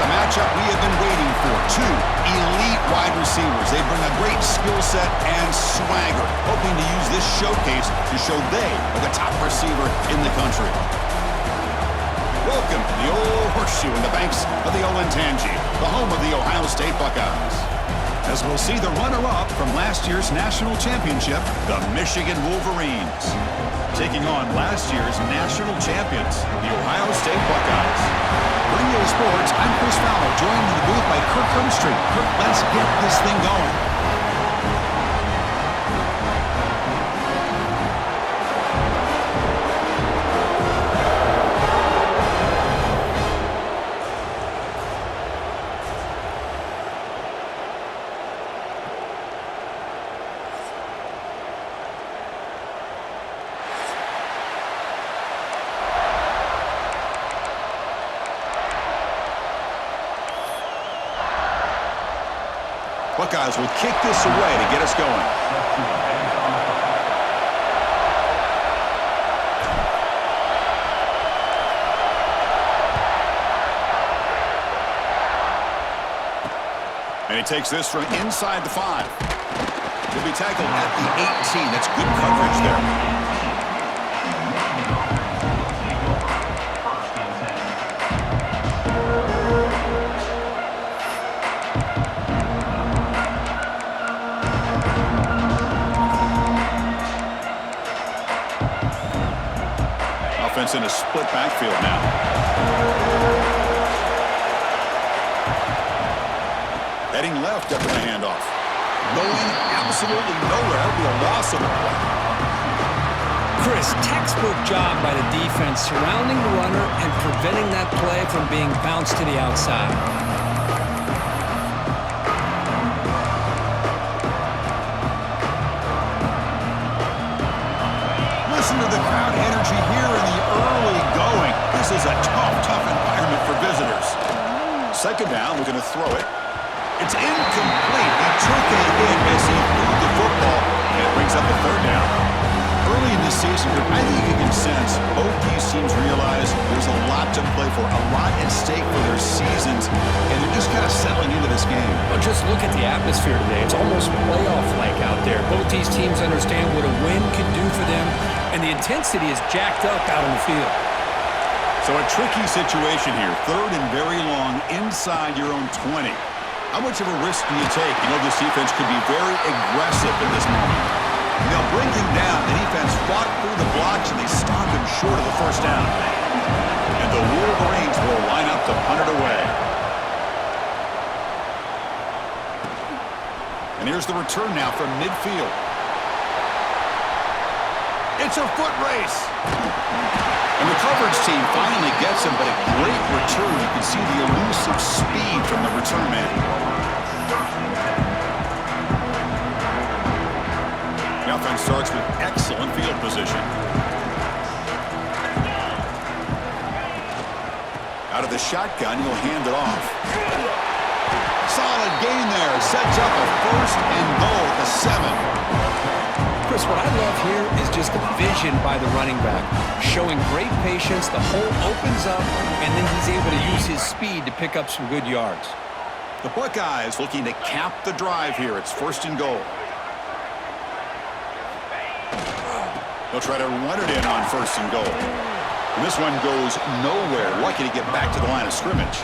a matchup we have been waiting for. Two elite wide receivers. They bring a great skill set and swagger, hoping to use this showcase to show they are the top receiver in the country. Welcome to the old horseshoe in the banks of the Olentangy, the home of the Ohio State Buckeyes. As we'll see the runner-up from last year's national championship, the Michigan Wolverines, taking on last year's national champions, the Ohio State Buckeyes. For EA Sports, I'm Chris Fowler, joined in the booth by Kirk Herbstreit. Kirk, let's get this thing going. Buckeyes will kick this away to get us going. And he takes this from inside the 5. He'll be tackled at the 18. That's good coverage there. Offense in a split backfield now. Heading left after the handoff. Going absolutely nowhere. It'll be a loss of the play. Chris, textbook job by the defense surrounding the runner and preventing that play from being bounced to the outside. Listen to the crowd energy here in the early going. This is a tough environment for visitors. Second down, looking to throw it. It's incomplete. He took a hit as he threw the football, and it brings up a third down. Early in this season, I think you can sense both these teams realize there's a lot to play for, a lot at stake for their seasons, and they're just kind of settling into this game. Well, just look at the atmosphere today. It's almost playoff-like out there. Both these teams understand what a win could do for them, and the intensity is jacked up out on the field. So a tricky situation here. Third and very long inside your own 20. How much of a risk do you take? You know this defense could be very aggressive in this moment. They'll bring him down. The defense fought through the blocks, and they stopped him short of the first down. And the Wolverines will line up to punt it away. And here's the return now from midfield. It's a foot race. And the coverage team finally gets him, but a great return. You can see the elusive speed from the return man. The offense starts with excellent field position. Out of the shotgun, he'll hand it off. Solid gain there. Sets up a first and goal at the 7. Chris, what I love here is just the vision by the running back. Showing great patience, the hole opens up, and then he's able to use his speed to pick up some good yards. The Buckeyes looking to cap the drive here. It's first and goal. They'll try to run it in on first and goal. And this one goes nowhere. Lucky to get back to the line of scrimmage.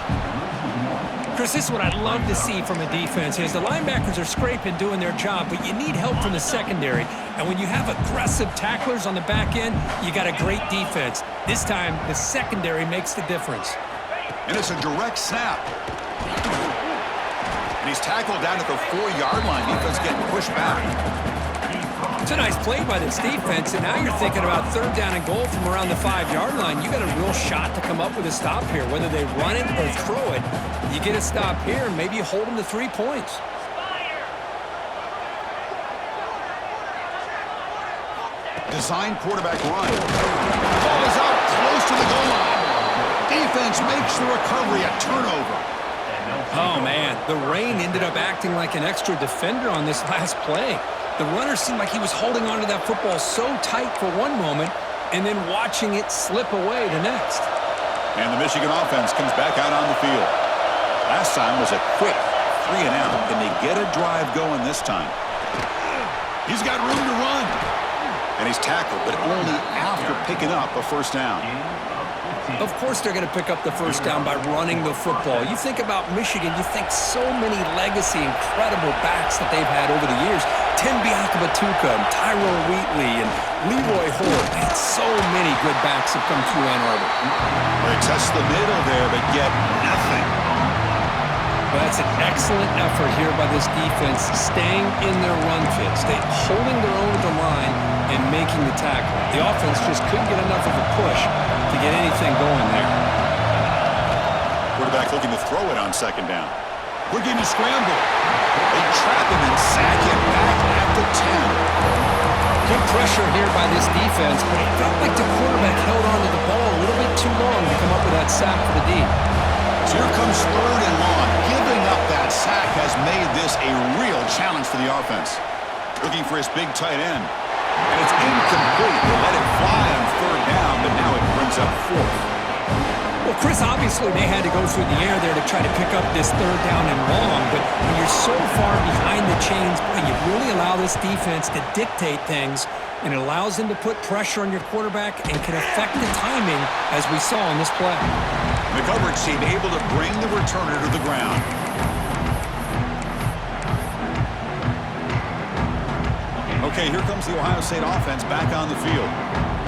Chris, this is what I'd love to see from a defense is the linebackers are scraping, doing their job, but you need help from the secondary. And when you have aggressive tacklers on the back end, you got a great defense. This time, the secondary makes the difference. And it's a direct snap. And he's tackled down at the 4-yard line. Defense getting pushed back. It's a nice play by this defense, and now you're thinking about third down and goal from around the 5-yard line. You got a real shot to come up with a stop here. Whether they run it or throw it, you get a stop here, and maybe you hold them to 3 points. Design quarterback run. Ball is out close to the goal line. Defense makes the recovery a turnover. Oh, man, the rain ended up acting like an extra defender on this last play. The runner seemed like he was holding onto that football so tight for one moment and then watching it slip away the next. And the Michigan offense comes back out on the field. Last time was a quick 3 and out. Can they get a drive going this time? He's got room to run. And he's tackled, but only after picking up a first down. Of course they're going to pick up the first down by running the football. You think about Michigan, you think so many legacy, incredible backs that they've had over the years. Tim Biakabatuka, Tyrone Wheatley, and Leroy Hort. And so many good backs have come through Ann Arbor. They touched the middle there, but get nothing. But that's an excellent effort here by this defense, staying in their run fit, holding their own at the line and making the tackle. The offense just couldn't get enough of a push to get anything going there. Quarterback looking to throw it on second down. Looking to scramble. They trap him and sack him back at the 10. Good pressure here by this defense, but it felt like the quarterback held on to the ball a little bit too long to come up with that sack for the D. So here comes 3rd and long. Giving up that sack has made this a real challenge for the offense. Looking for his big tight end. And it's incomplete. They let it fly on 3rd down, but now it brings up 4th. Well, Chris, obviously they had to go through the air there to try to pick up this 3rd down and long, but when you're so far behind the chains, boy, you really allow this defense to dictate things, and it allows them to put pressure on your quarterback and can affect the timing, as we saw in this play. The coverage team able to bring the returner to the ground. Okay, here comes the Ohio State offense back on the field.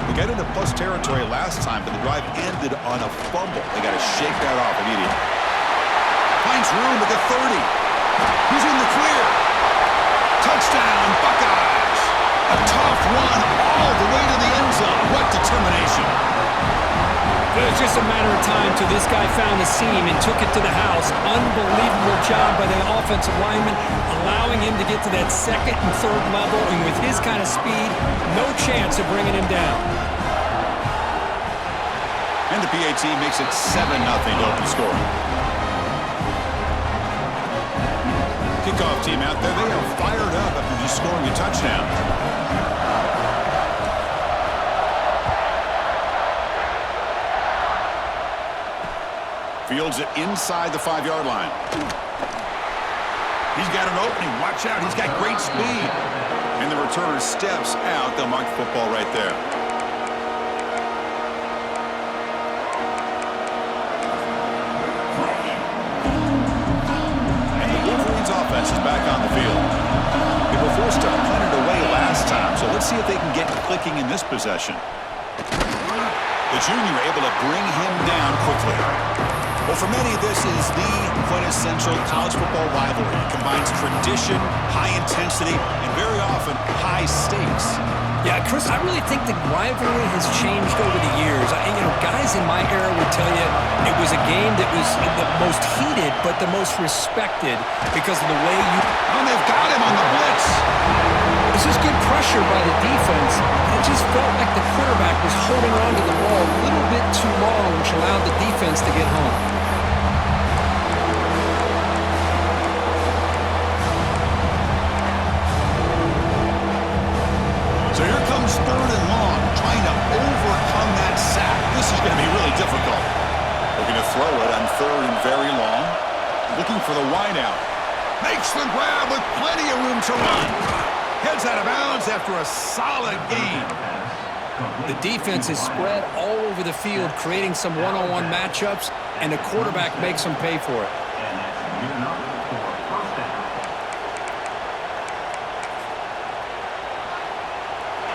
They got into plus territory last time, but the drive ended on a fumble. They got to shake that off immediately. Finds room at the 30. He's in the clear. Touchdown, Buckeyes. A tough run all the way to the end zone. What determination. It was just a matter of time till this guy found a seam and took it to the house. Unbelievable job by the offensive lineman, allowing him to get to that 2nd and 3rd level, and with his kind of speed, no chance of bringing him down. And the PAT makes it 7-0 to open scoring. Kickoff team out there, they are fired up after just scoring a touchdown. Fields it inside the 5-yard line. He's got an opening. Watch out. He's got great speed. And the returner steps out. They'll mark the football right there. And the Wolverines offense is back on the field. They were forced to punt it away last time, so let's see if they can get clicking in this possession. The junior able to bring him down quickly. Well, for many, this is the quintessential college football rivalry. It combines tradition, high intensity, and very often high stakes. Yeah, Chris, I really think the rivalry has changed over the years. Guys in my era would tell you it was a game that was the most heated but the most respected because of the way you... Oh, they've got him on the blitz. This is good pressure by the defense. It just felt like the quarterback was holding on to the ball a little bit too long, which allowed the defense to get home. So here comes 3rd and long, trying to overcome that sack. This is going to be really difficult. Looking to throw it on 3rd and very long. Looking for the wideout. Makes the grab with plenty of room to run. Heads out of bounds after a solid gain. The defense is spread all over the field, creating some one-on-one matchups, and the quarterback makes them pay for it.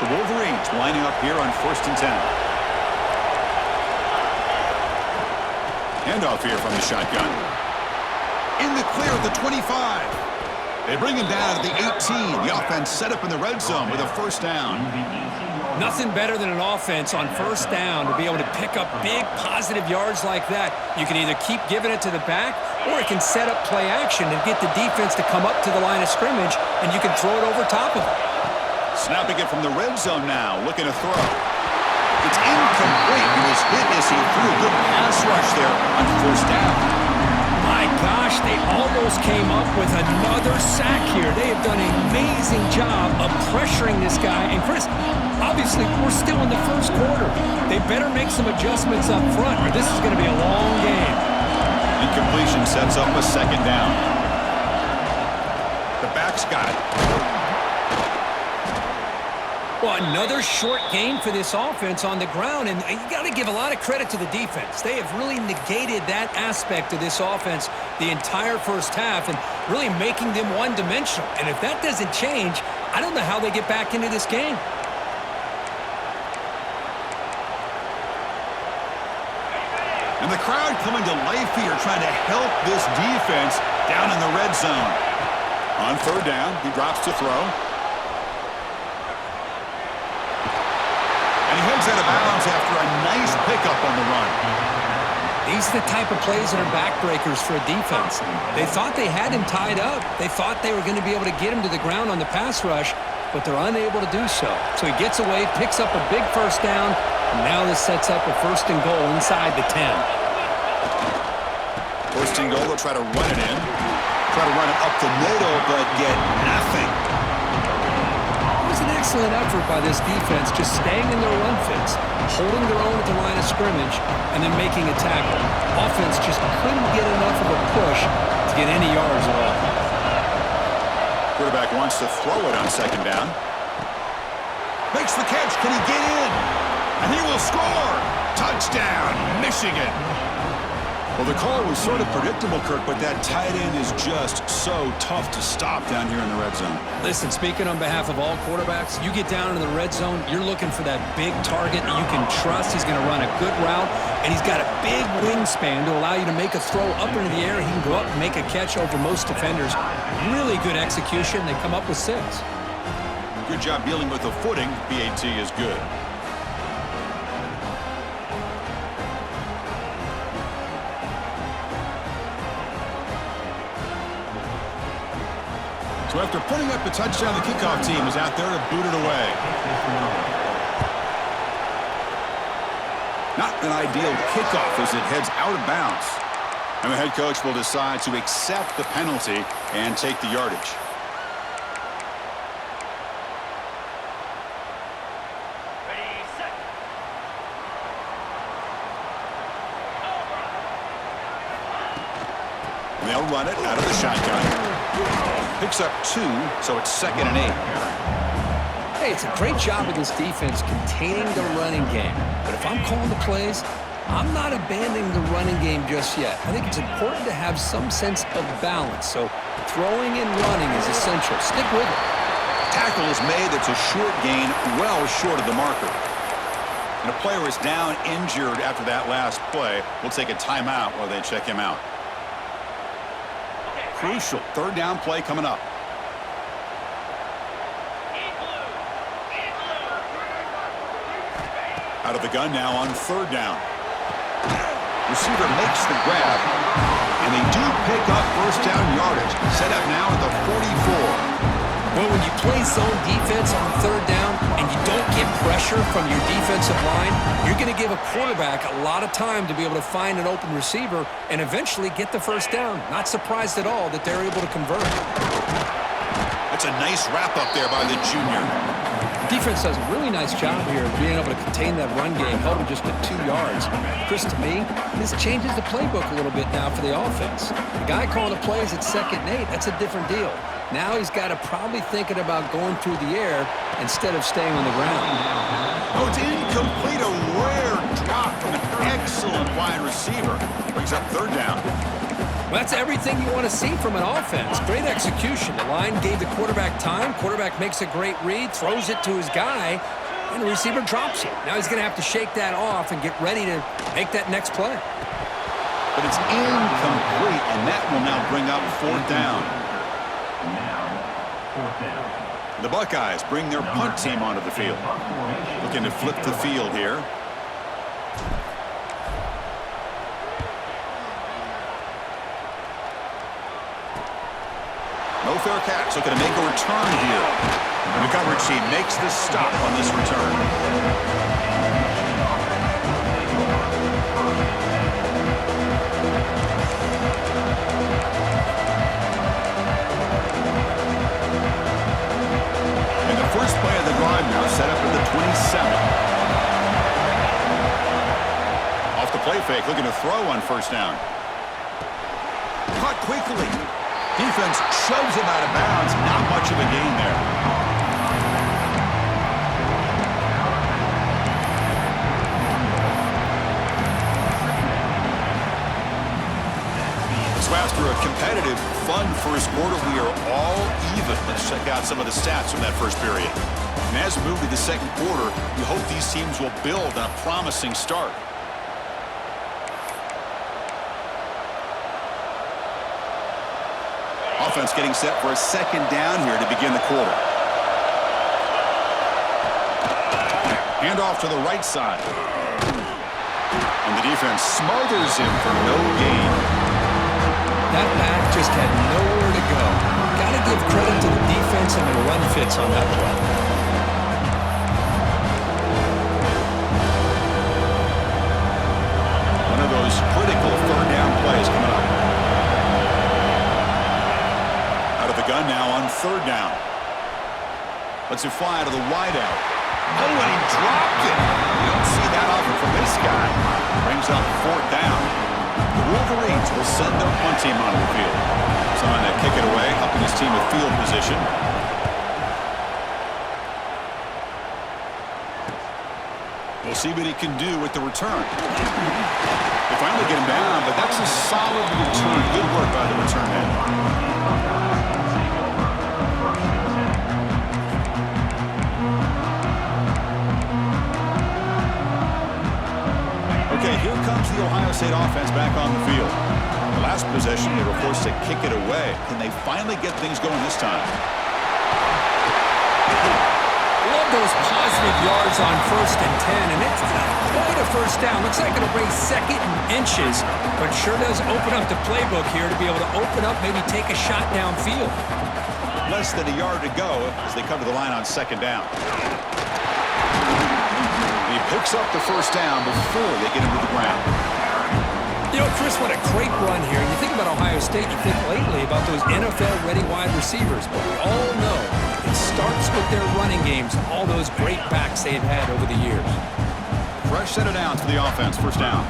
The Wolverines lining up here on 1st and 10. Handoff here from the shotgun. In the clear at the 25. They bring him down at the 18. The offense set up in the red zone with a first down. Nothing better than an offense on first down to be able to pick up big positive yards like that. You can either keep giving it to the back, or it can set up play action and get the defense to come up to the line of scrimmage, and you can throw it over top of it. Snapping it from the red zone now, looking to throw. It's incomplete. He was hit as he threw a good pass rush there on first down. My gosh, they almost came up with another sack here. They have done an amazing job of pressuring this guy. And Chris, obviously, we're still in the first quarter. They better make some adjustments up front, or this is going to be a long game. Incompletion sets up a second down. The back's got it. Well, another short gain for this offense on the ground, and you got to give a lot of credit to the defense. They have really negated that aspect of this offense the entire first half and really making them one-dimensional. And if that doesn't change, I don't know how they get back into this game. And the crowd coming to life here, trying to help this defense down in the red zone. On third down, he drops to throw. And he heads out of bounds after a nice pickup on the run. These are the type of plays that are backbreakers for a defense. They thought they had him tied up. They thought they were going to be able to get him to the ground on the pass rush, but they're unable to do so. So he gets away, picks up a big first down, and now this sets up a first and goal inside the 10. First and goal, they'll try to run it in. Try to run it up the middle, but get nothing. It was an excellent effort by this defense, just staying in their run fits, holding their own at the line of scrimmage, and then making a tackle. Offense just couldn't get enough of a push to get any yards at all. Quarterback wants to throw it on second down. Makes the catch. Can he get in? And he will score. Touchdown, Michigan. Well, the call was sort of predictable, Kirk, but that tight end is just so tough to stop down here in the red zone. Listen, speaking on behalf of all quarterbacks, you get down into the red zone, you're looking for that big target that you can trust. He's going to run a good route, and he's got a big wingspan to allow you to make a throw up into the air. He can go up and make a catch over most defenders. Really good execution. They come up with 6. Good job dealing with the footing. PAT is good. So after putting up the touchdown, the kickoff team is out there to boot it away. Not an ideal kickoff as it heads out of bounds. And the head coach will decide to accept the penalty and take the yardage. And they'll run it out of the shotgun. Picks up 2, so it's 2nd and 8. Hey, it's a great job of this defense containing the running game. But if I'm calling the plays, I'm not abandoning the running game just yet. I think it's important to have some sense of balance. So throwing and running is essential. Stick with it. Tackle is made. It's a short gain, well short of the marker. And a player is down injured after that last play. We'll take a timeout while they check him out. Crucial third down play coming up. Out of the gun now on third down. Receiver makes the grab, and they do pick up first down yardage. Set up now at the 44. Well, when you play zone defense on third down and you don't get pressure from your defensive line, you're going to give a quarterback a lot of time to be able to find an open receiver and eventually get the first down. Not surprised at all that they're able to convert. That's a nice wrap up there by the junior. Defense does a really nice job here of being able to contain that run game, held him just at 2 yards. Chris, to me, this changes the playbook a little bit now for the offense. The guy calling the plays at 2nd and 8, that's a different deal. Now he's got to probably thinking about going through the air instead of staying on the ground. Oh, it's incomplete. A rare drop from an excellent wide receiver. Brings up third down. Well, that's everything you want to see from an offense. Great execution. The line gave the quarterback time. Quarterback makes a great read, throws it to his guy, and the receiver drops it. Now he's going to have to shake that off and get ready to make that next play. But it's incomplete, and that will now bring up fourth down. The Buckeyes bring their punt team onto the field. Looking to flip the field here. No fair catch. Looking to make a return here. The coverage team makes the stop on this return. First play of the drive now set up at the 27. Off the play fake, looking to throw on first down. quickly. Defense shoves him out of bounds. Not much of a gain there. So after a competitive, fun first quarter, we are all even. Let's check out some of the stats from that first period. And as we move to the second quarter, we hope these teams will build on a promising start. Offense getting set for a second down here to begin the quarter. Hand off to the right side. And the defense smothers him for no gain. That back just had nowhere to go. Got to give credit to the defense and the run fits on that play. One of those critical third down plays coming up. Out of the gun now on third down. Lets it fly out of the wideout. Oh, and he dropped it. You don't see that often from this guy. Brings up fourth down. The Wolverines will send their punt team onto the field. Trying to kick it away, helping his team with field position. We'll see what he can do with the return. They finally get him down, but that's a solid return. Good work by the return man. Okay, here comes the Ohio State offense back on the field. The last possession, they were forced to kick it away. Can they finally get things going this time? Love those positive yards on 1st and 10, and it's not quite a first down. Looks like it'll bring second and inches, but sure does open up the playbook here to be able to open up, maybe take a shot downfield. Less than a yard to go as they come to the line on second down. He picks up the first down before they get him to the ground. You know, Chris, what a great run here. You think about Ohio State, you think lately about those NFL-ready wide receivers, but we all know it starts with their running games, all those great backs they've had over the years. Fresh set of downs for the offense, first down.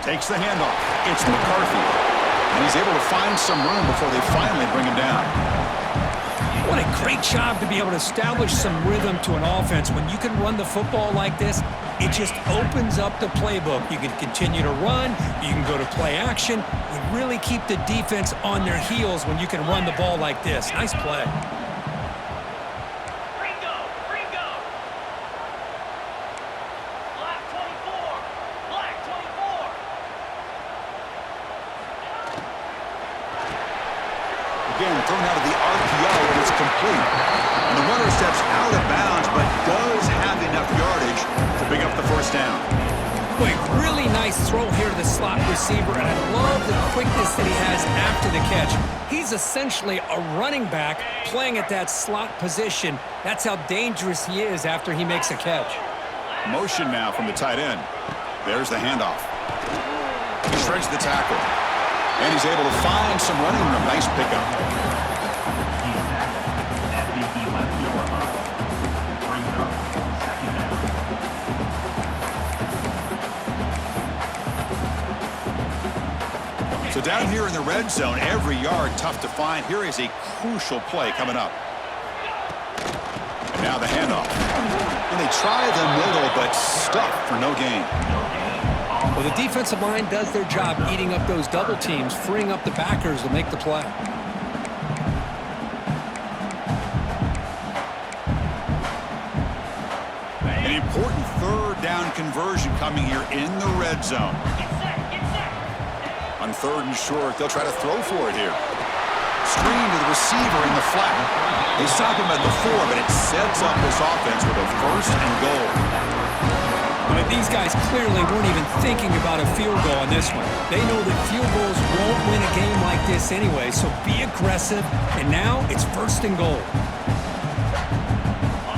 Takes the handoff. It's McCarthy. And he's able to find some room before they finally bring him down. What a great job to be able to establish some rhythm to an offense. When you can run the football like this, it just opens up the playbook. You can continue to run. You can go to play action. You really keep the defense on their heels when you can run the ball like this. Nice play. Again, thrown out of the RPO, and it's complete. And the runner steps out of bounds, but does have enough yardage to pick up the first down. Boy, really nice throw here to the slot receiver, and I love the quickness that he has after the catch. He's essentially a running back playing at that slot position. That's how dangerous he is after he makes a catch. Motion now from the tight end. There's the handoff. He shreds the tackle. And he's able to find some running room. Nice pickup. So down here in the red zone, every yard tough to find. Here is a crucial play coming up. And now the handoff. And they try the middle, but stuffed for no gain. Well, the defensive line does their job eating up those double teams, freeing up the backers to make the play. An important third down conversion coming here in the red zone. On third and short, they'll try to throw for it here. Screen to the receiver in the flat. They stop him at the 4, but it sets up this offense with a first and goal. But these guys clearly weren't even thinking about a field goal on this one. They know that field goals won't win a game like this anyway, so be aggressive, and now it's first and goal.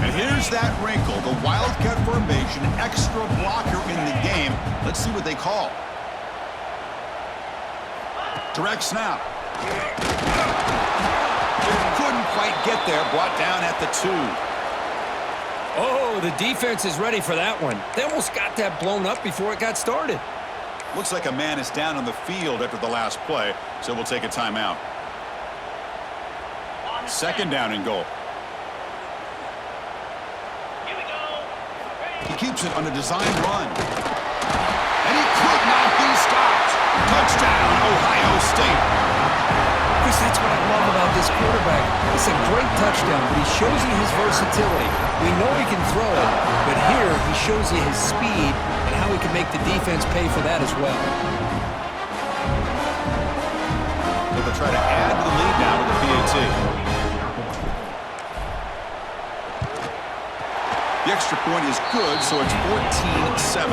And here's that wrinkle, the Wildcat formation, extra blocker in the game. Let's see what they call. Direct snap. Couldn't quite get there, brought down at the 2. Oh, the defense is ready for that one. They almost got that blown up before it got started. Looks like a man is down on the field after the last play, so we'll take a timeout. Second down and goal. He keeps it on a design run. And he could not be stopped. Touchdown, Ohio State. Chris, that's what I love about this quarterback. It's a great touchdown, but he shows you his versatility. We know he can throw it, but here he shows you his speed and how he can make the defense pay for that as well. They'll try to add to the lead now with the PAT. The extra point is good, so it's 14-7.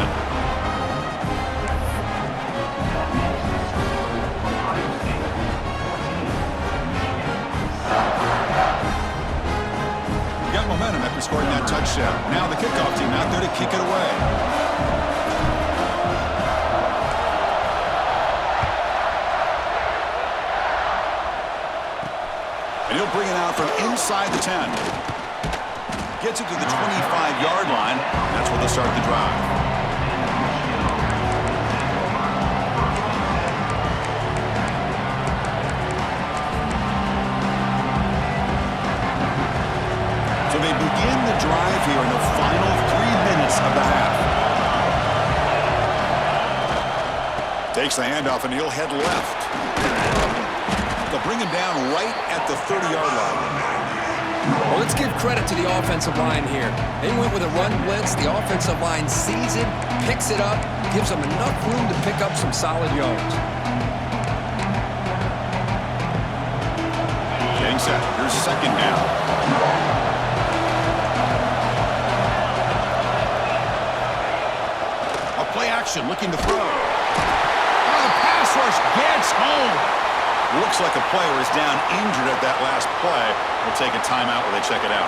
Got momentum after scoring that touchdown. Now the kickoff team out there to kick it away. And he'll bring it out from inside the 10. Gets it to the 25-yard line. That's where they'll start the drive. So they begin the drive here in the final 3 minutes of the half. Takes the handoff and he'll head left. They'll bring him down right at the 30-yard line. Well, let's give credit to the offensive line here. They went with a run blitz. The offensive line sees it, picks it up, gives them enough room to pick up some solid yards. Getting set. Here's second down. A play action, looking to throw. Oh, the pass rush gets home. Looks like a player is down injured at that last play. We'll take a timeout while they check it out.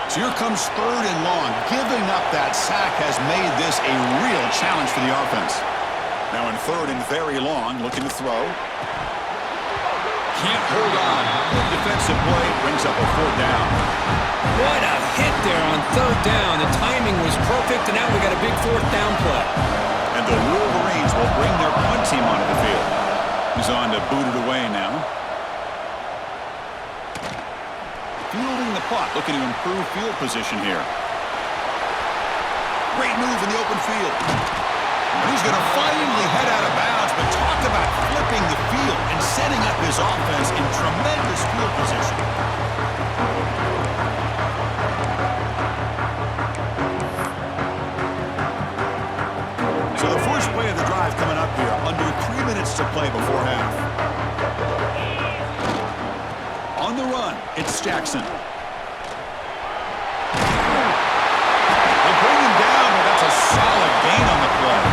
So here comes third and long. Giving up that sack has made this a real challenge for the offense. Now in third and very long, looking to throw. Can't hold on. Good defensive play brings up a fourth down. What a hit there on third down. The timing was perfect, and now we got a big fourth down play. And the Wolverines will bring their punt team onto the field. He's on to boot it away now. Fielding the punt, looking to improve field position here. Great move in the open field. And he's going to finally head out of bounds, but talk about flipping the field and setting up his offense in tremendous field position. So the first play of the drive coming up here, under 3 minutes to play before half. On the run, it's Jackson. They bring him down, but that's a solid gain on the play.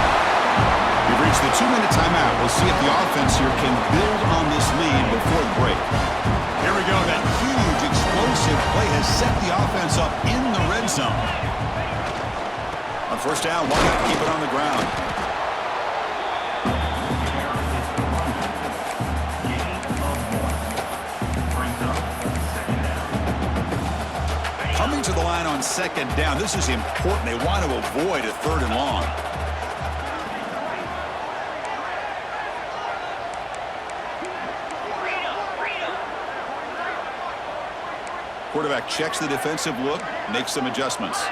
We've reached the 2-minute timeout. We'll see if the offense here can build on this lead before the break. Here we go. That huge, explosive play has set the offense up in the red zone. On first down, why not keep it on the ground? Coming to the line on second down. This is important. They want to avoid a third and long. Quarterback checks the defensive look, makes some adjustments.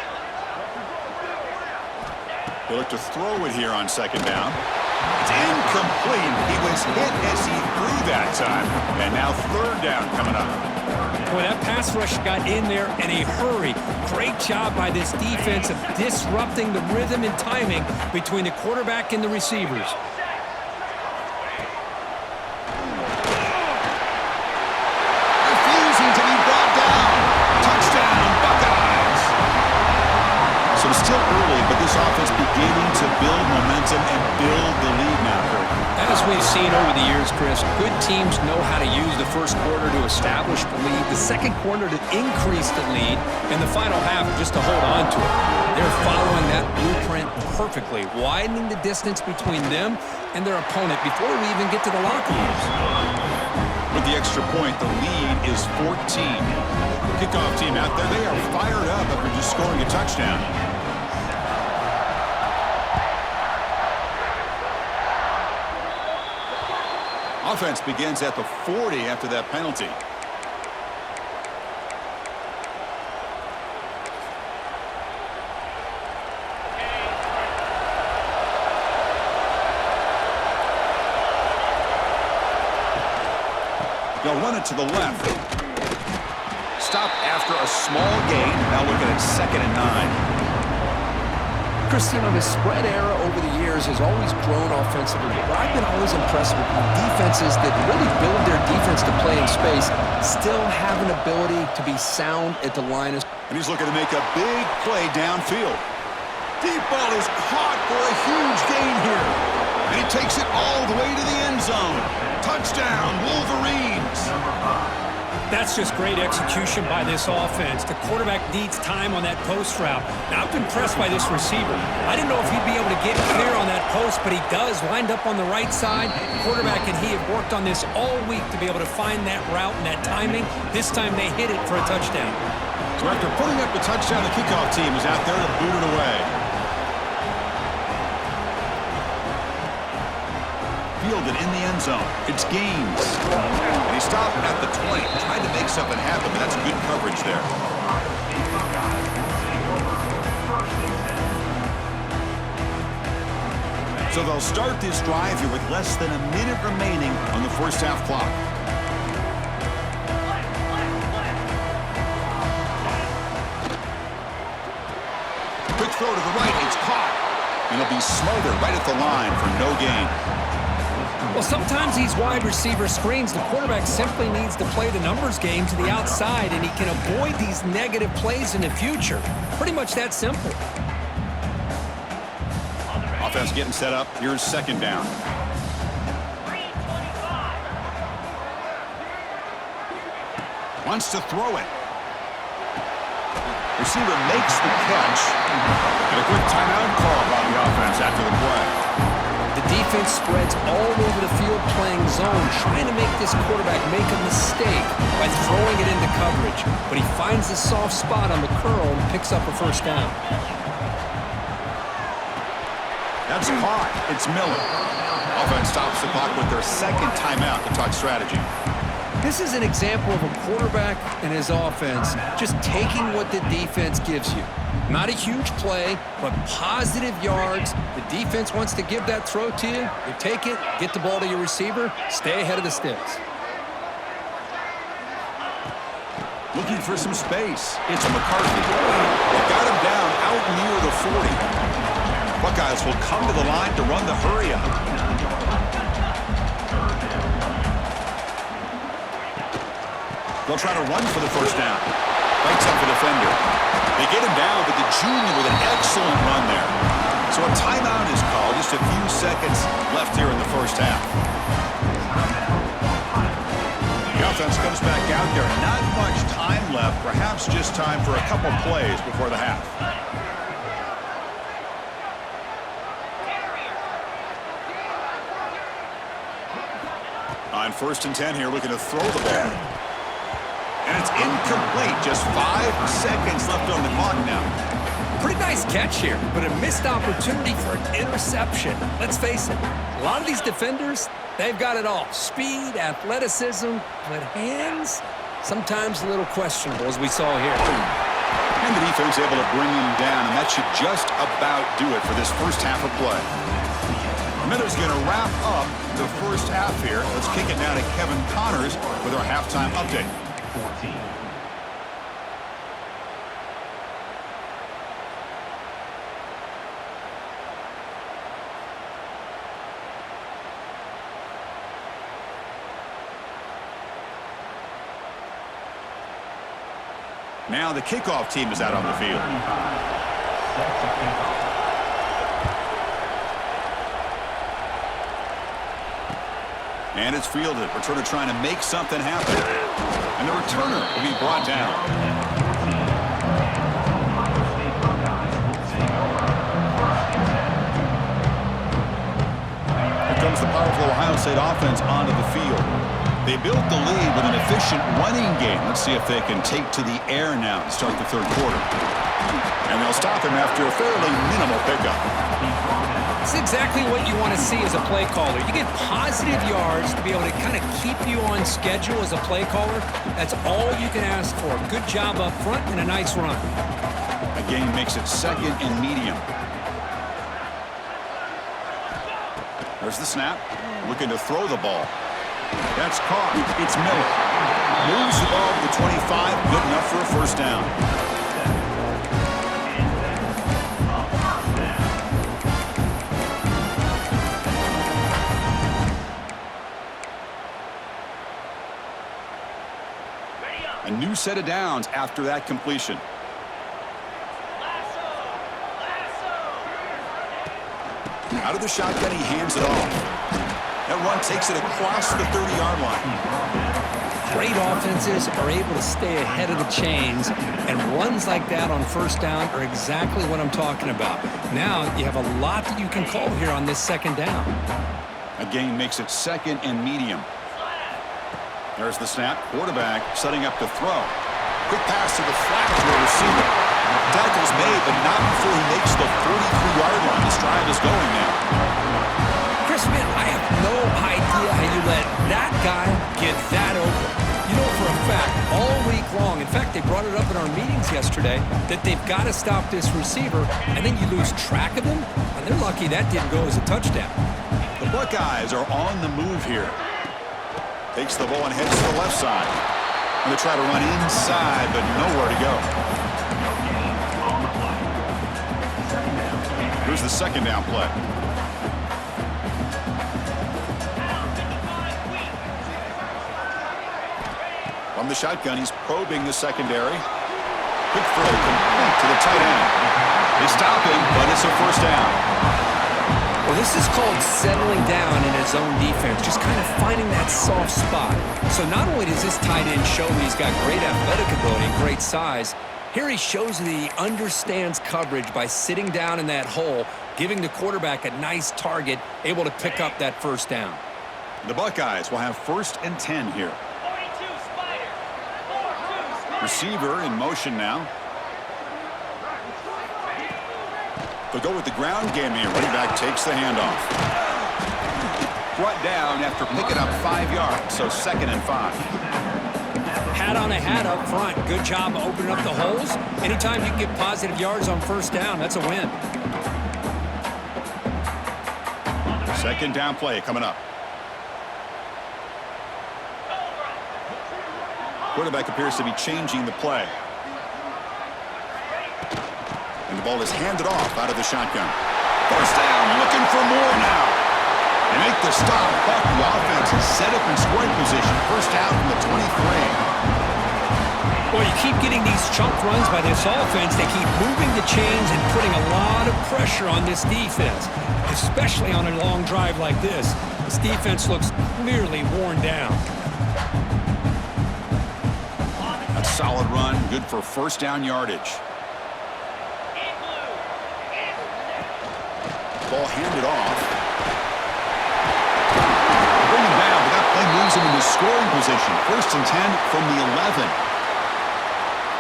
They look to throw it here on second down. It's incomplete. He was hit as he threw that time. And now third down coming up. Boy, that pass rush got in there in a hurry. Great job by this defense of disrupting the rhythm and timing between the quarterback and the receivers. Refusing to be brought down. Touchdown, Buckeyes. So it's still early, but this offense beginning to build momentum and build the lead now, Kurt. As we've seen over the years, Chris, good teams know how to use the first quarter to establish the lead, the second quarter to increase the lead, and the final half just to hold on to it. They're following that blueprint perfectly, widening the distance between them and their opponent before we even get to the locker rooms. With the extra point, the lead is 14. Kickoff team out there, they are fired up after just scoring a touchdown. Offense begins at the 40 after that penalty. They'll run it to the left. Stop after a small gain. Now looking at 2nd and 9. Christian, the spread era over the years has always grown offensively, but I've been always impressed with defenses that really build their defense to play in space, still have an ability to be sound at the line. And he's looking to make a big play downfield. Deep ball is caught for a huge gain here. And he takes it all the way to the end zone. Touchdown, Wolverines. That's just great execution by this offense. The quarterback needs time on that post route. Now, I'm impressed by this receiver. I didn't know if he'd be able to get clear on that post, but he does. Lined up on the right side. Quarterback and he have worked on this all week to be able to find that route and that timing. This time they hit it for a touchdown. So after putting up the touchdown, the kickoff team is out there to boot it away. Fielded in the end zone. It's Gaines. And he stopped at the 20. Trying to make something happen, but that's good coverage there. So they'll start this drive here with less than a minute remaining on the first half clock. Quick throw to the right. It's caught. And it'll be smothered right at the line for no gain. Well, sometimes these wide receiver screens, the quarterback simply needs to play the numbers game to the outside, and he can avoid these negative plays in the future. Pretty much that simple. Offense getting set up. Here's 2nd down. Wants to throw it. Receiver makes the catch. And a quick timeout call by the offense after the play. The defense spreads all over the field playing zone, trying to make this quarterback make a mistake by throwing it into coverage. But he finds the soft spot on the curl and picks up a first down. That's caught. It's Miller. Offense stops the clock with their 2nd timeout to talk strategy. This is an example of a quarterback and his offense just taking what the defense gives you. Not a huge play, but positive yards. The defense wants to give that throw to you. You take it, get the ball to your receiver, stay ahead of the sticks. Looking for some space. It's McCarthy. They got him down out near the 40. Buckeyes will come to the line to run the hurry up. They'll try to run for the first down. Fights up the defender. They get him down, but the junior with an excellent run there. So a timeout is called. Just a few seconds left here in the first half. The offense comes back out there. Not much time left. Perhaps just time for a couple plays before the half. On 1st and 10 here, looking to throw the ball. And it's incomplete. Just 5 seconds left on the clock now. Pretty nice catch here, but a missed opportunity for an interception. Let's face it, a lot of these defenders, they've got it all. Speed, athleticism, but hands, sometimes a little questionable, as we saw here. And the defense able to bring him down, and that should just about do it for this first half of play. Miller's going to wrap up the first half here. Let's kick it now to Kevin Connors with our halftime update. 14. Now the kickoff team is out on the field. And it's fielded. Returner trying to make something happen. And the returner will be brought down. Here comes the powerful Ohio State offense onto the field. They built the lead with an efficient running game. Let's see if they can take to the air now to start the third quarter. And they'll stop him after a fairly minimal pickup. It's exactly what you want to see as a play caller. You get positive yards to be able to kind of keep you on schedule as a play caller. That's all you can ask for. Good job up front and a nice run. A gain makes it second and medium. There's the snap. Looking to throw the ball. That's caught. It's Miller. Moves the ball to the 25. Good enough for a first down. A new set of downs after that completion. Out of the shotgun, he hands it off. That run takes it across the 30-yard line. Great offenses are able to stay ahead of the chains, and runs like that on first down are exactly what I'm talking about. Now you have a lot that you can call here on this second down. A gain makes it second and medium. There's the snap. Quarterback setting up to throw. Quick pass to the flat to the receiver. Tackle's made, but not before he makes the 43-yard line. This drive is going now. Chris, man, I have no idea how you let that guy get that open. You know for a fact, all week long, in fact, they brought it up in our meetings yesterday, that they've got to stop this receiver, and then you lose track of him, and they're lucky that didn't go as a touchdown. The Buckeyes are on the move here. Takes the ball and heads to the left side. Going to try to run inside, but nowhere to go. Here's the second down play. From the shotgun, he's probing the secondary. Quick throw, complete to the tight end. They stop him, but it's a first down. Well, this is called settling down in his own defense, just kind of finding that soft spot. So not only does this tight end show he's got great athletic ability and great size, here he shows that he understands coverage by sitting down in that hole, giving the quarterback a nice target, able to pick up that first down. The Buckeyes will have 1st and 10 here. Receiver in motion now. They'll go with the ground game here. Running back takes the handoff. Brought down after picking up 5 yards, so 2nd and 5. Hat on a hat up front. Good job opening up the holes. Anytime you can get positive yards on first down, that's a win. Second down play coming up. Quarterback appears to be changing the play. And the ball is handed off out of the shotgun. First down, looking for more now. They make the stop, but the offense is set up in scoring position. First down from the 23. Well, you keep getting these chunk runs by this offense. They keep moving the chains and putting a lot of pressure on this defense, especially on a long drive like this. This defense looks clearly worn down. A solid run, good for first down yardage. Ball handed off. Bring him down, but that play moves him into scoring position. 1st and 10 from the 11.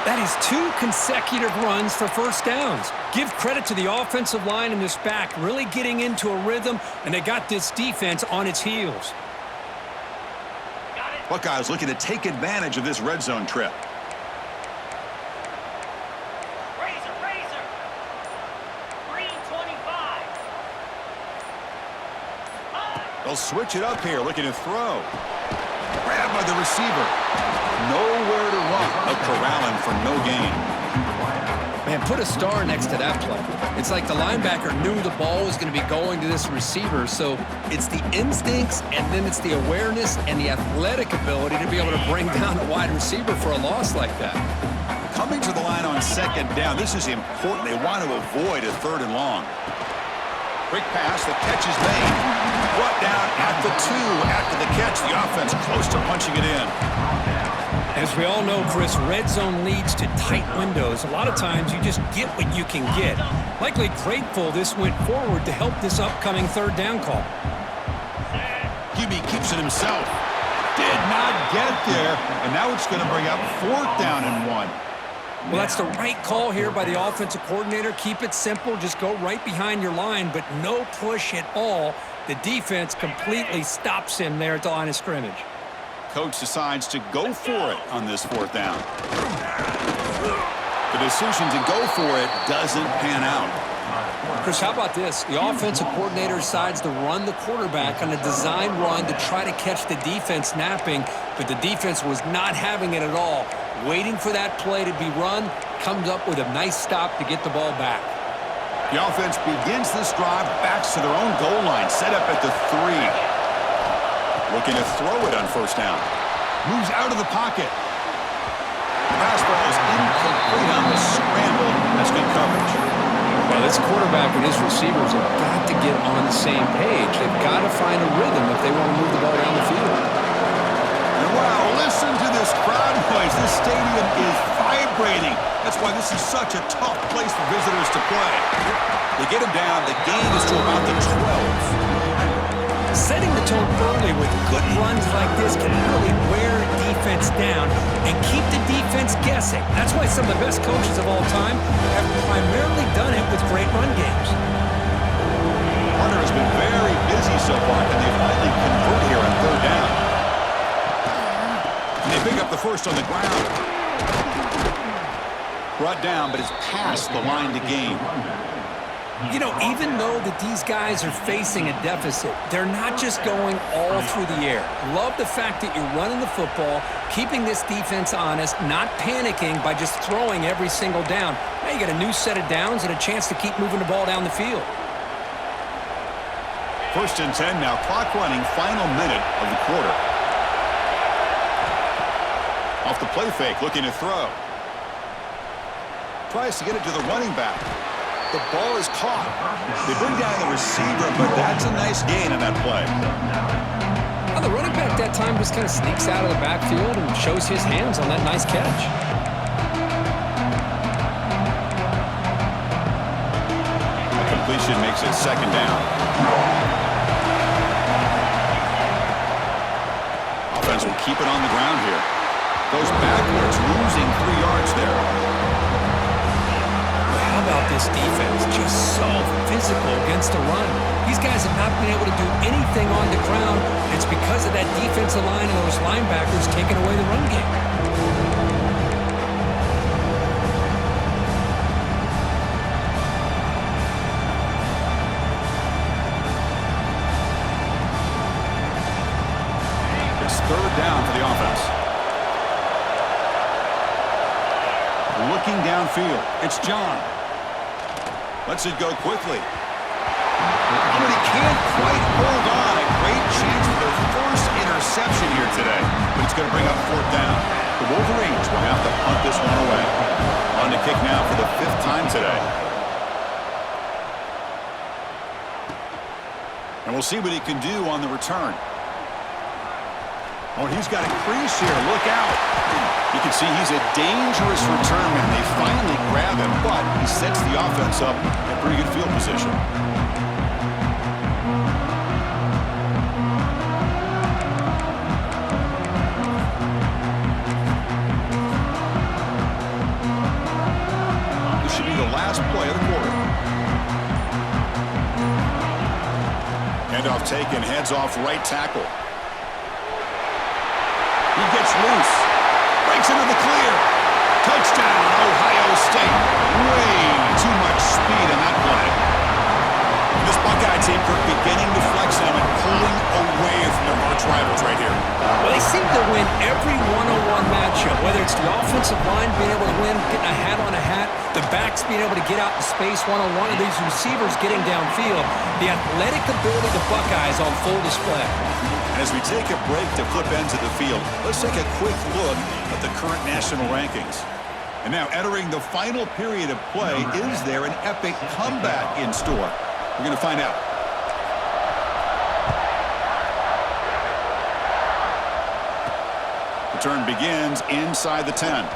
That is 2 consecutive runs for first downs. Give credit to the offensive line and this back really getting into a rhythm, and they got this defense on its heels. Buckeyes looking to take advantage of this red zone trip. They'll switch it up here, looking to throw. Grabbed by the receiver. Nowhere to run. A corralling for no gain. Man, put a star next to that play. It's like the linebacker knew the ball was going to be going to this receiver, so it's the instincts and then it's the awareness and the athletic ability to be able to bring down a wide receiver for a loss like that. Coming to the line on second down, this is important. They want to avoid a 3rd and long. Quick pass, the catch is made. Brought down at the 2 after the catch. The offense close to punching it in. As we all know, Chris, red zone leads to tight windows. A lot of times you just get what you can get. Likely grateful this went forward to help this upcoming 3rd down call. QB keeps it himself. did not get there, and now it's going to bring up 4th down and 1. Well, that's the right call here by the offensive coordinator. Keep it simple. Just go right behind your line, but no push at all. The defense completely stops him there at the line of scrimmage. Coach decides to go for it on this 4th down. The decision to go for it doesn't pan out. Chris, how about this? The offensive coordinator decides to run the quarterback on a design run to try to catch the defense napping, but the defense was not having it at all. Waiting for that play to be run, comes up with a nice stop to get the ball back. The offense begins this drive, backs to their own goal line, set up at the 3. Looking to throw it on 1st down. Moves out of the pocket. Pass ball is incomplete on the scramble. That's good coverage. Well, this quarterback and his receivers have got to get on the same page. They've got to find a rhythm if they want to move the ball down the field. And wow, listen to this crowd noise. This stadium is vibrating. That's why this is such a tough place for visitors to play. They get him down. The gain is to about the 12. Setting the tone early with good runs like this can really wear defense down and keep the defense guessing. That's why some of the best coaches of all time have primarily done it with great run games. Hunter has been very busy so far. Can they finally convert here on 3rd down? And they pick up the first on the ground. Brought down, but it's past the line to gain. You know, even though that these guys are facing a deficit, they're not just going all through the air. Love the fact that you're running the football, keeping this defense honest, not panicking by just throwing every single down. Now you got a new set of downs and a chance to keep moving the ball down the field. 1st and 10 now, clock running, final minute of the quarter. Off the play fake, looking to throw. Tries to get it to the running back. The ball is caught. They bring down the receiver, but that's a nice gain on that play. Well, the running back that time just kind of sneaks out of the backfield and shows his hands on that nice catch. A completion makes it 2nd down. Offense will keep it on the ground here. Goes backwards, losing 3 yards there. How about this defense? Just so physical against the run. These guys have not been able to do anything on the ground. And it's because of that defensive line and those linebackers taking away the run game. It's 3rd down for the offense. Looking downfield, it's John. Lets it go quickly. But he can't quite hold on. A great chance for their first interception here today. But it's going to bring up 4th down. The Wolverines will have to punt this one away. On to kick now for the 5th time today. And we'll see what he can do on the return. Oh, he's got a crease here. Look out. You can see he's a dangerous return man. They finally grab him, but he sets the offense up in pretty good field position. This should be the last play of the quarter. Handoff taken, heads off right tackle. He gets loose. Breaks into the clear. Touchdown, Ohio State. Way too much speed in that play. And this Buckeye team, Kirk, beginning to flex them and pulling away from their arch rivals right here. Well, they seem to win every one-on-one matchup, whether it's the offensive line being able to win, getting a hat on a hat, the backs being able to get out in space one-on-one, and these receivers getting downfield. The athletic ability of the Buckeyes on full display. As we take a break to flip ends of the field, let's take a quick look at the current national rankings. And now entering the final period of play, is there an epic comeback in store? We're going to find out. Return begins inside the 10.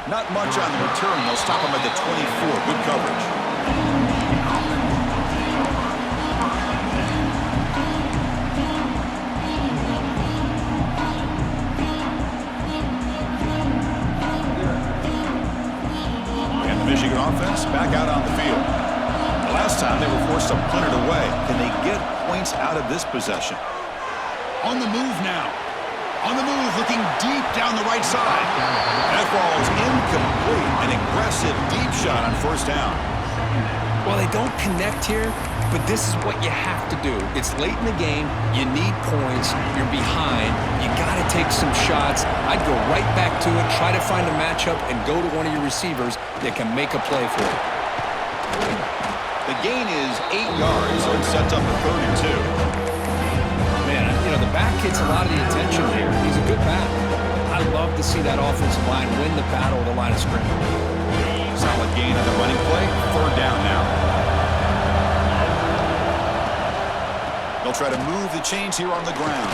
Not much on the return. They'll stop him at the 24. Good coverage. The Michigan offense back out on the field. The last time they were forced to punt it away. Can they get points out of this possession? On the move now. On the move, looking deep down the right side. That ball is incomplete. An aggressive deep shot on first down. Well, they don't connect here, but this is what you have to do. It's late in the game. You need points. You're behind. You got to take some shots. I'd go right back to it, try to find a matchup, and go to one of your receivers that can make a play for you. The gain is 8 yards, so it sets up a 3rd and 2. Man, the back gets a lot of the attention here. He's a good back. I love to see that offensive line win the battle at the line of scrimmage. Solid gain on the running play. 3rd down now. They'll try to move the chains here on the ground.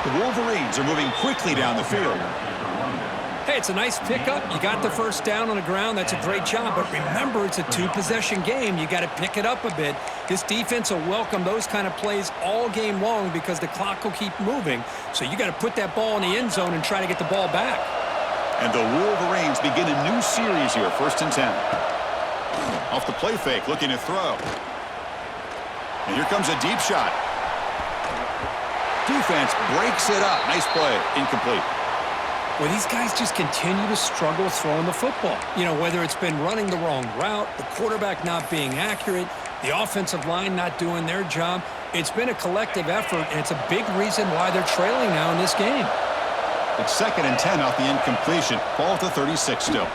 The Wolverines are moving quickly down the field. Hey, it's a nice pickup. You got the first down on the ground. That's a great job. But remember, it's a 2-possession game. You got to pick it up a bit. This defense will welcome those kind of plays all game long because the clock will keep moving. So you got to put that ball in the end zone and try to get the ball back. And the Wolverines begin a new series here, 1st and 10. Off the play fake, looking to throw. And here comes a deep shot. Defense breaks it up. Nice play. Incomplete. Well, these guys just continue to struggle throwing the football. Whether it's been running the wrong route, the quarterback not being accurate, the offensive line not doing their job. It's been a collective effort, and it's a big reason why they're trailing now in this game. It's 2nd and 10 off the incompletion. Ball at the 36 still.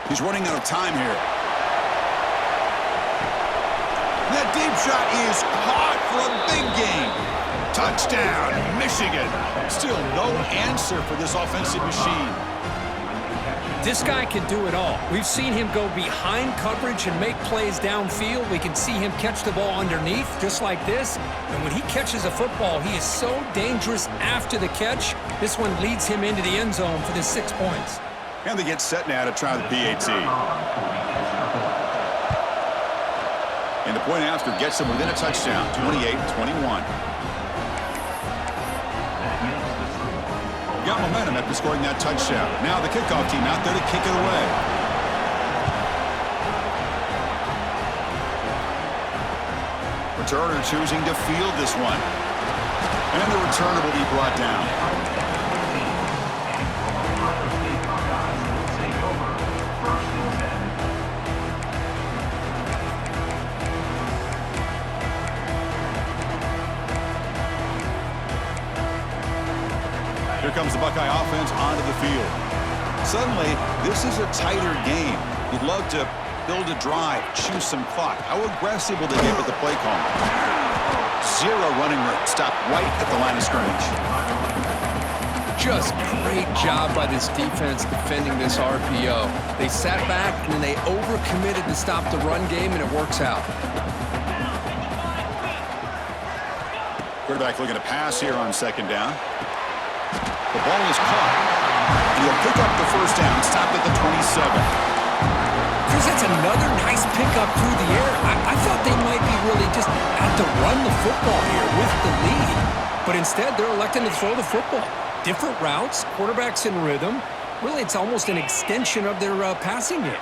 He's running out of time here. That deep shot is caught for a big gain. Touchdown, Michigan. Still no answer for this offensive machine. This guy can do it all. We've seen him go behind coverage and make plays downfield. We can see him catch the ball underneath, just like this. And when he catches a football, he is so dangerous after the catch. This one leads him into the end zone for the 6 points. And they get set now to try the PAT. And the point after gets them within a touchdown, 28-21. Got momentum after scoring that touchdown. Now the kickoff team out there to kick it away. Returner choosing to field this one. And the returner will be brought down. Here comes the Buckeye offense onto the field. Suddenly, this is a tighter game. You'd love to build a drive, choose some clock. How aggressive will they get with the play call? 0 running room. Stop right at the line of scrimmage. Just great job by this defense defending this RPO. They sat back, and then they overcommitted to stop the run game, and it works out. Quarterback looking to pass here on 2nd down. The ball is caught. And he'll pick up the first down. Stopped at the 27. Chris, that's another nice pickup through the air. I thought they might be really just at to run the football here with the lead. But instead, they're electing to throw the football. Different routes, quarterbacks in rhythm. Really, it's almost an extension of their passing game.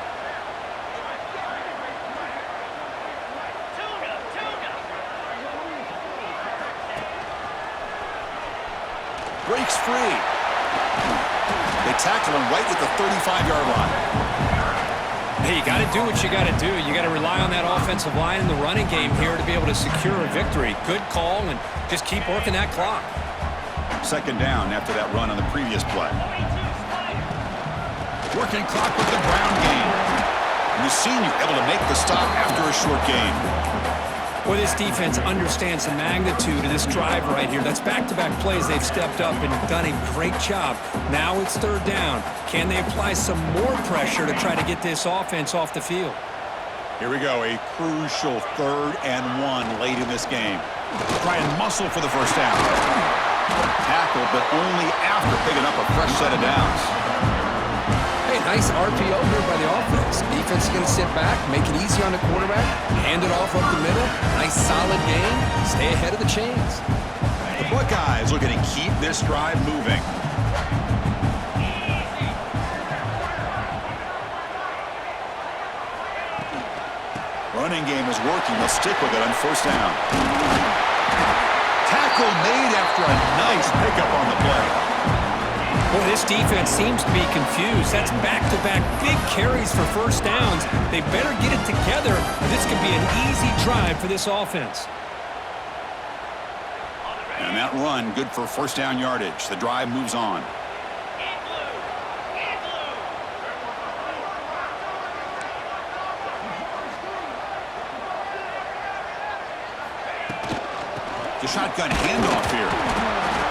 Breaks free. They tackle him right at the 35-yard line. Hey, you got to do what you got to do. You got to rely on that offensive line in the running game here to be able to secure a victory. Good call, and just keep working that clock. 2nd down after that run on the previous play. Working clock with the ground game. And the senior able to make the stop after a short game. Well, this defense understands the magnitude of this drive right here. That's back-to-back plays. They've stepped up and done a great job. Now it's 3rd down. Can they apply some more pressure to try to get this offense off the field? Here we go, a crucial 3rd and 1 late in this game. Try and muscle for the first down. Tackle, but only after picking up a fresh set of downs. Hey, nice RPO here by the offense. Defense is going to sit back, make it easy on the quarterback, hand it off up the middle. Nice solid game. Stay ahead of the chains. The Buckeyes looking to keep this drive moving. running game is working. They'll stick with it on first down. Tackle made after a nice pickup on the play. Boy, this defense seems to be confused. That's back-to-back big carries for first downs. They better get it together, or this could be an easy drive for this offense. And that run, good for first down yardage. The drive moves on. The shotgun handoff here.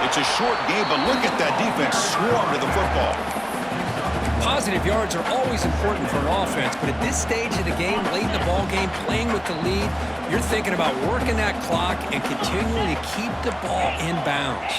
It's a short game, but look at that defense swarm to the football. Positive yards are always important for an offense, but at this stage of the game, late in the ball game, playing with the lead, you're thinking about working that clock and continuing to keep the ball in bounds.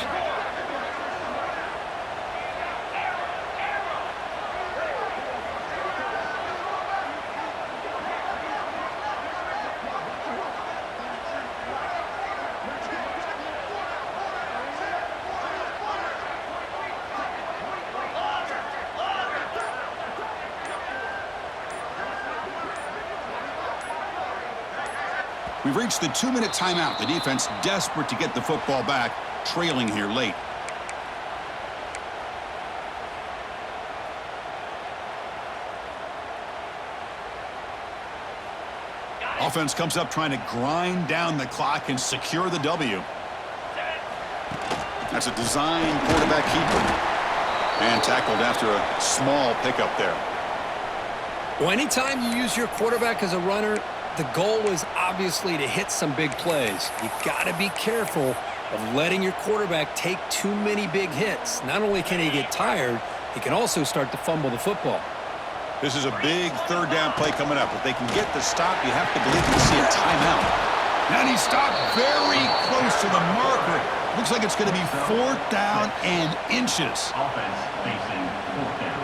We've reached the 2-minute timeout. The defense desperate to get the football back, trailing here late. Offense comes up trying to grind down the clock and secure the W. That's a design quarterback keeper. And tackled after a small pickup there. Well, anytime you use your quarterback as a runner, the goal is obviously to hit some big plays. You got to be careful of letting your quarterback take too many big hits. Not only can he get tired, he can also start to fumble the football. This is a big third down play coming up. If they can get the stop, you have to believe we'll see a timeout. And he stopped very close to the marker. Looks like it's going to be 4th down and inches. Offense facing 4th down.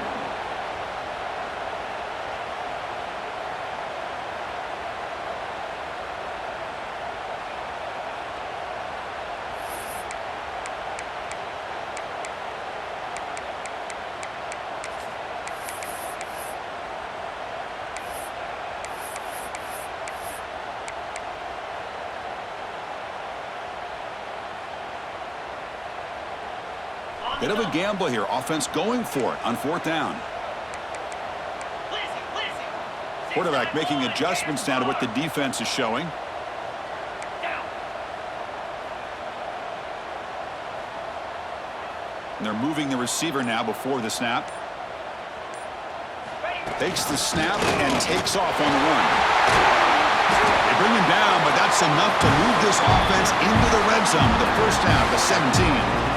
Bit of a gamble here. Offense going for it on 4th down. Quarterback making adjustments now to what the defense is showing. And they're moving the receiver now before the snap. Takes the snap and takes off on the run. They bring him down, but that's enough to move this offense into the red zone. The first down, the 17.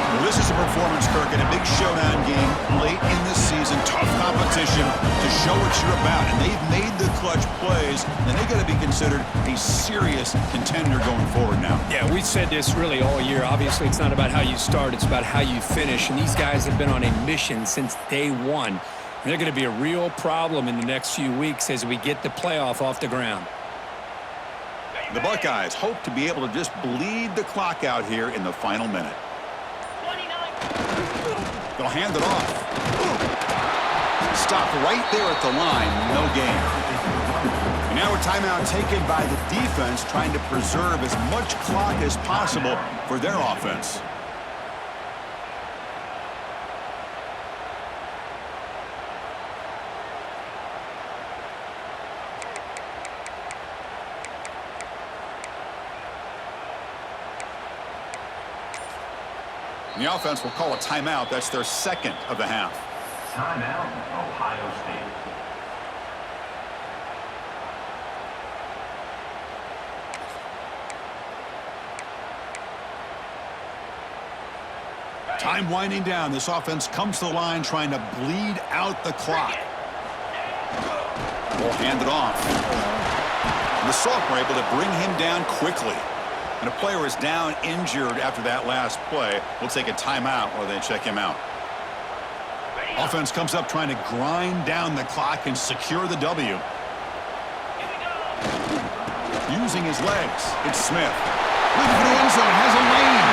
Well, this is a performance, Kirk, in a big showdown game late in the season. Tough competition to show what you're about. And they've made the clutch plays, and they got to be considered a serious contender going forward now. Yeah, we've said this really all year. Obviously, it's not about how you start. It's about how you finish. And these guys have been on a mission since day one. And they're going to be a real problem in the next few weeks as we get the playoff off the ground. The Buckeyes hope to be able to just bleed the clock out here in the final minute. They'll hand it off. Stop right there at the line. No gain. And now a timeout taken by the defense, trying to preserve as much clock as possible for their offense. And the offense will call a timeout. That's their second of the half. Timeout, Ohio State. Time winding down. This offense comes to the line trying to bleed out the clock. Will hand it off. And the sophomore able to bring him down quickly. And a player is down injured after that last play. We'll take a timeout while they check him out. Offense comes up trying to grind down the clock and secure the W. Using his legs, it's Smith. Looking for the end zone, has a lane.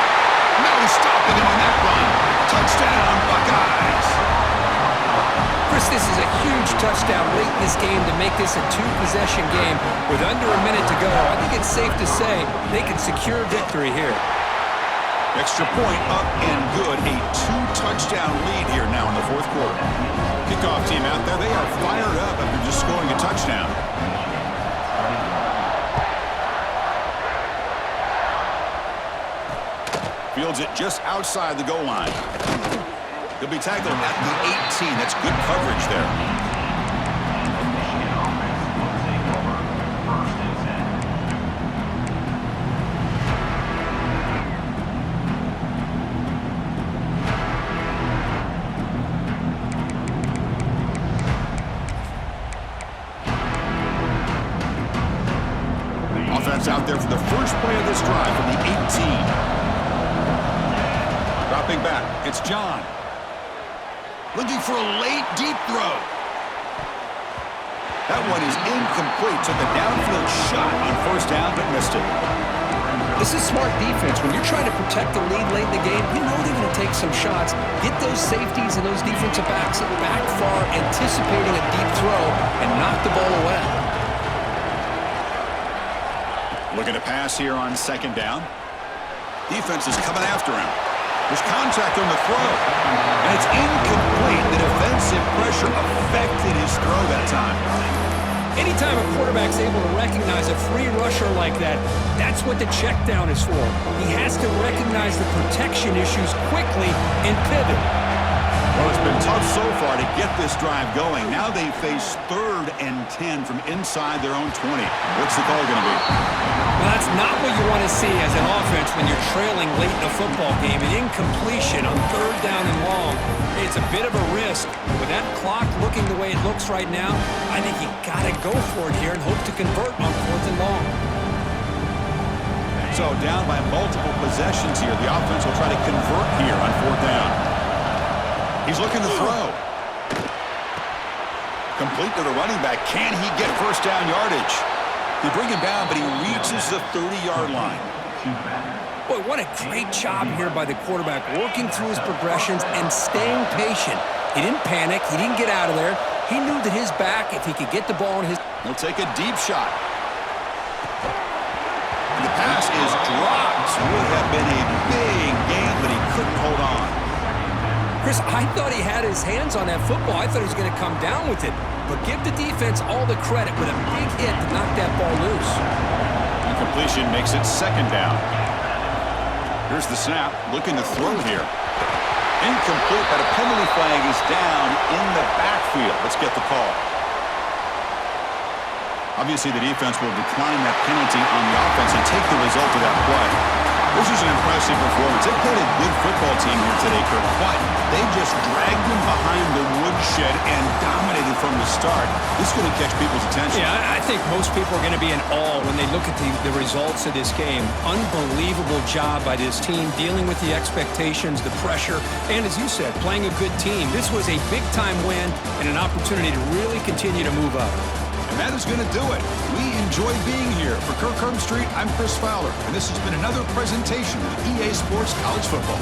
No stopping him on that run. Touchdown, Buckeyes. Chris, this is a huge touchdown late in this game to make this a two-possession game with under a minute to go. I think it's safe to say they can secure victory here. Extra point up and good. A two-touchdown lead here now in the fourth quarter. Kickoff team out there, they are fired up after just scoring a touchdown. Fields it just outside the goal line. He'll be tackled at the 18. That's good coverage there. Offense out there for the first play of this drive from the 18. Dropping back, it's John. Looking for a late, deep throw. That one is incomplete. Took a downfield shot on first down, but missed it. This is smart defense. When you're trying to protect the lead late in the game, you know they're going to take some shots. Get those safeties and those defensive backs back far, anticipating a deep throw, and knock the ball away. Looking to pass here on second down. Defense is coming after him. There's contact on the throw. And it's incomplete. The defensive pressure affected his throw that time. Anytime a quarterback's able to recognize a free rusher like that, that's what the check down is for. He has to recognize the protection issues quickly and pivot. Well, it's been tough so far to get this drive going. Now they face 3rd and 10 from inside their own 20. What's the call going to be? Well, that's not what you want to see as an offense when you're trailing late in a football game. An incompletion on 3rd down and long. It's a bit of a risk. With that clock looking the way it looks right now, I think you got to go for it here and hope to convert on 4th and long. So down by multiple possessions here. The offense will try to convert here on 4th down. He's looking to throw. Complete to the running back. Can he get first down yardage? They bring him down, but he reaches the 30-yard line. Boy, what a great job here by the quarterback, working through his progressions and staying patient. He didn't panic. He didn't get out of there. He knew that his back, if he could get the ball in his... He'll take a deep shot. And the pass is dropped. Would have been a big gain, but he couldn't hold on. Chris, I thought he had his hands on that football. I thought he was going to come down with it. But give the defense all the credit with a big hit to knock that ball loose. Incompletion makes it 2nd down. Here's the snap. Looking to throw here. Incomplete, but a penalty flag is down in the backfield. Let's get the call. Obviously, the defense will decline that penalty on the offense and take the result of that play. This is an impressive performance. They played a good football team here today, Kirk, but they just dragged them behind the woodshed and dominated from the start. This is going to catch people's attention. Yeah, I think most people are going to be in awe when they look at the results of this game. Unbelievable job by this team, dealing with the expectations, the pressure, and as you said, playing a good team. This was a big-time win and an opportunity to really continue to move up. And that is going to do it. We enjoy being here. For Kirk Herbstreit, I'm Chris Fowler, and this has been another presentation of EA Sports College Football.